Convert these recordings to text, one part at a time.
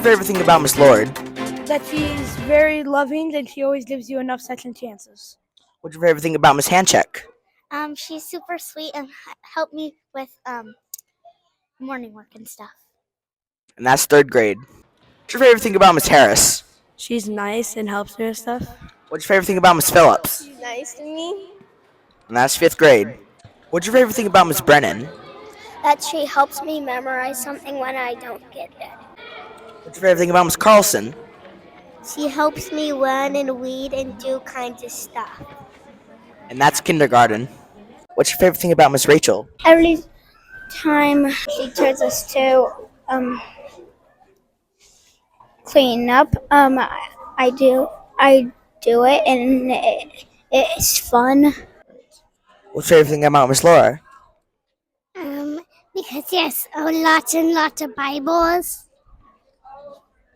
your favorite thing about Miss Lord? That she's very loving and she always gives you enough second chances. What's your favorite thing about Miss Handcheck? She's super sweet and helped me with morning work and stuff. And that's third grade. What's your favorite thing about Miss Harris? She's nice and helps me with stuff. What's your favorite thing about Miss Phillips? She's nice to me. And that's fifth grade. What's your favorite thing about Miss Brennan? That she helps me memorize something when I don't get it. What's your favorite thing about Miss Carlson? She helps me run and weed and do kinds of stuff. And that's kindergarten. What's your favorite thing about Miss Rachel? Every time she tells us to clean up, I do it, and it's fun. What's your favorite thing about Miss Laura? Because there's lots and lots of Bibles.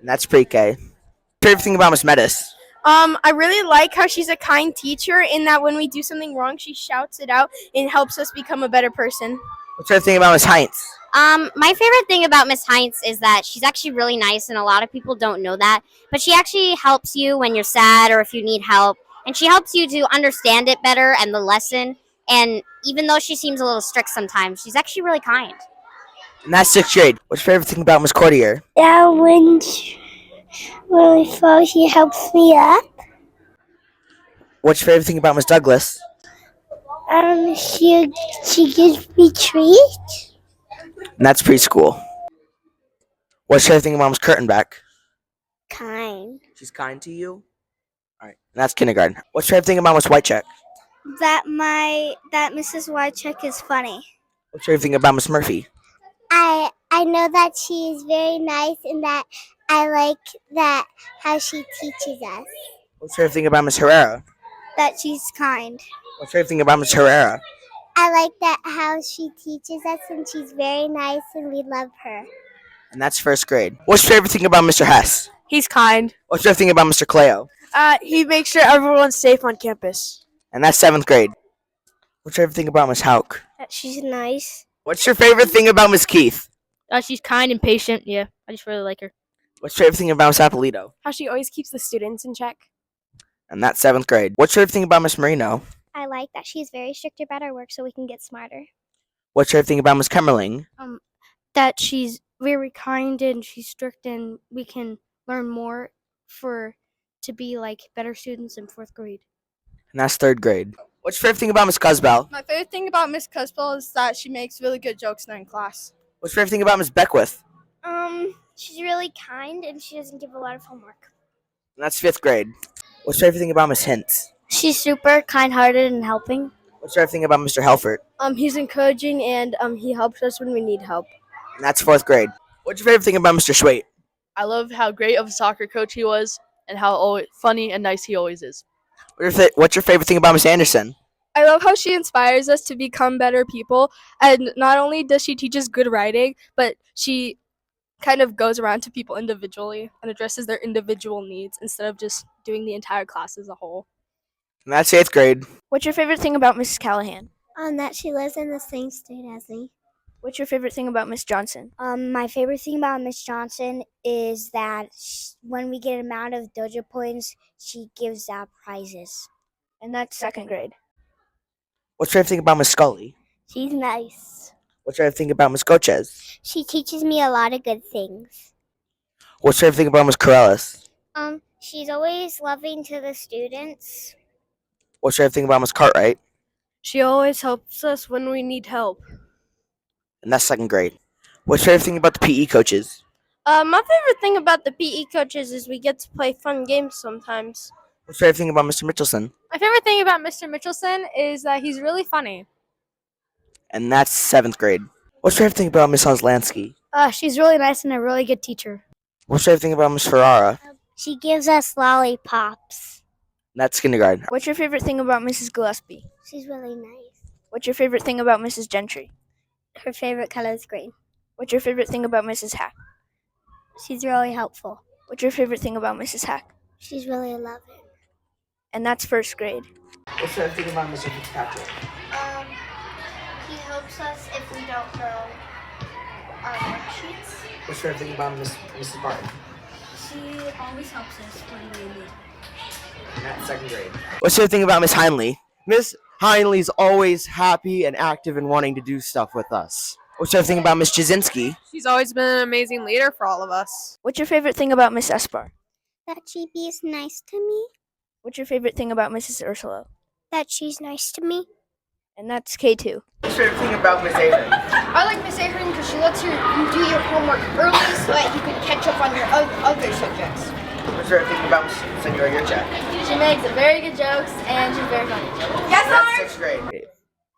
And that's pre-K. What's your favorite thing about Miss Metis? I really like how she's a kind teacher in that when we do something wrong, she shouts it out and helps us become a better person. What's your favorite thing about Miss Heinz? My favorite thing about Miss Heinz is that she's actually really nice, and a lot of people don't know that. But she actually helps you when you're sad or if you need help, and she helps you to understand it better and the lesson. And even though she seems a little strict sometimes, she's actually really kind. And that's sixth grade. What's your favorite thing about Miss Courtier? Yeah, when really fall, she helps me up. What's your favorite thing about Miss Douglas? She gives me treats. And that's preschool. What's your favorite thing about Miss Kurtenbach? Kind. She's kind to you? Alright. And that's kindergarten. What's your favorite thing about Miss Whitecheck? That Mrs. Wycheck is funny. What's your favorite thing about Miss Murphy? I know that she is very nice and that I like that how she teaches us. What's your favorite thing about Miss Herrera? That she's kind. What's your favorite thing about Miss Herrera? I like that how she teaches us and she's very nice and we love her. And that's first grade. What's your favorite thing about Mr. Hess? He's kind. What's your favorite thing about Mr. Cleo? He makes sure everyone's safe on campus. And that's seventh grade. What's your favorite thing about Miss Hauk? That she's nice. What's your favorite thing about Miss Keith? She's kind and patient. Yeah, I just really like her. What's your favorite thing about Miss Apolito? How she always keeps the students in check. And that's seventh grade. What's your favorite thing about Miss Marino? I like that she's very strict about our work so we can get smarter. What's your favorite thing about Miss Kemmerling? That she's very kind and she's strict, and we can learn more to be like better students in fourth grade. And that's third grade. What's your favorite thing about Miss Cusbell? My favorite thing about Miss Cusbell is that she makes really good jokes during class. What's your favorite thing about Miss Beckwith? She's really kind and she doesn't give a lot of homework. And that's fifth grade. What's your favorite thing about Miss Hintz? She's super kind-hearted and helping. What's your favorite thing about Mr. Helfert? He's encouraging and he helps us when we need help. And that's fourth grade. What's your favorite thing about Mr. Schwait? I love how great of a soccer coach he was and how always funny and nice he always is. What's your favorite thing about Miss Anderson? I love how she inspires us to become better people, and not only does she teach us good writing, but she kind of goes around to people individually and addresses their individual needs instead of just doing the entire class as a whole. And that's eighth grade. What's your favorite thing about Mrs. Callahan? That she lives in the same state as me. What's your favorite thing about Miss Johnson? My favorite thing about Miss Johnson is that when we get an amount of dojo points, she gives out prizes. And that's second grade. What's your favorite thing about Miss Scully? She's nice. What's your favorite thing about Miss Coches? She teaches me a lot of good things. What's your favorite thing about Miss Corellis? She's always loving to the students. What's your favorite thing about Miss Cartwright? She always helps us when we need help. And that's second grade. What's your favorite thing about the PE coaches? My favorite thing about the PE coaches is we get to play fun games sometimes. What's your favorite thing about Mr. Mitchelson? My favorite thing about Mr. Mitchelson is that he's really funny. And that's seventh grade. What's your favorite thing about Miss Oslansky? She's really nice and a really good teacher. What's your favorite thing about Miss Ferrara? She gives us lollipops. And that's kindergarten. What's your favorite thing about Mrs. Gillespie? She's really nice. What's your favorite thing about Mrs. Gentry? Her favorite color is green. What's your favorite thing about Mrs. Hack? She's really helpful. What's your favorite thing about Mrs. Hack? She's really loving. And that's first grade. What's your favorite thing about Mr. Fitzpatrick? He helps us if we don't know our worksheets. What's your favorite thing about Mrs. Barton? She always helps us when we need. And that's second grade. What's your favorite thing about Miss Heinley? Miss Heinley's always happy and active and wanting to do stuff with us. What's your favorite thing about Miss Jasinski? She's always been an amazing leader for all of us. What's your favorite thing about Miss Espar? That she is nice to me. What's your favorite thing about Mrs. Ursula? That she's nice to me. And that's K2. What's your favorite thing about Miss Avery? I like Miss Avery because she lets you do your homework early so that you can catch up on your other subjects. What's your favorite thing about Miss Senora Yurchak? She makes very good jokes and she's very funny. Yes, That's sixth grade.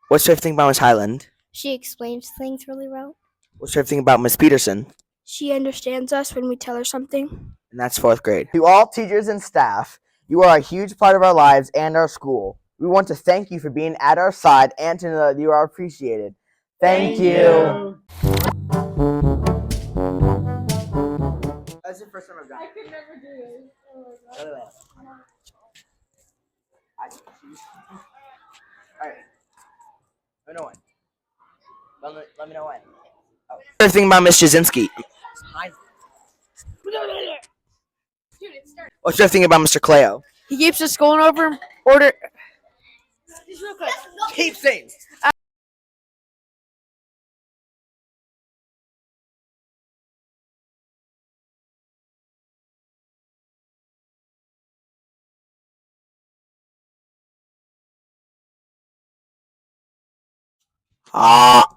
What's your favorite thing about Miss Highland? She explains things really well. What's your favorite thing about Miss Peterson? She understands us when we tell her something. And that's fourth grade. To all teachers and staff, you are a huge part of our lives and our school. We want to thank you for being at our side and to know that you are appreciated. Thank you. That's the first time I've done it. I could never do it. Oh my god. Alright. Let me know when. Let me know when. Oh. Favorite thing about Miss Jasinski? What's your thing about Mr. Cleo? He keeps us going over order. Just real quick. Keep saying. Ah.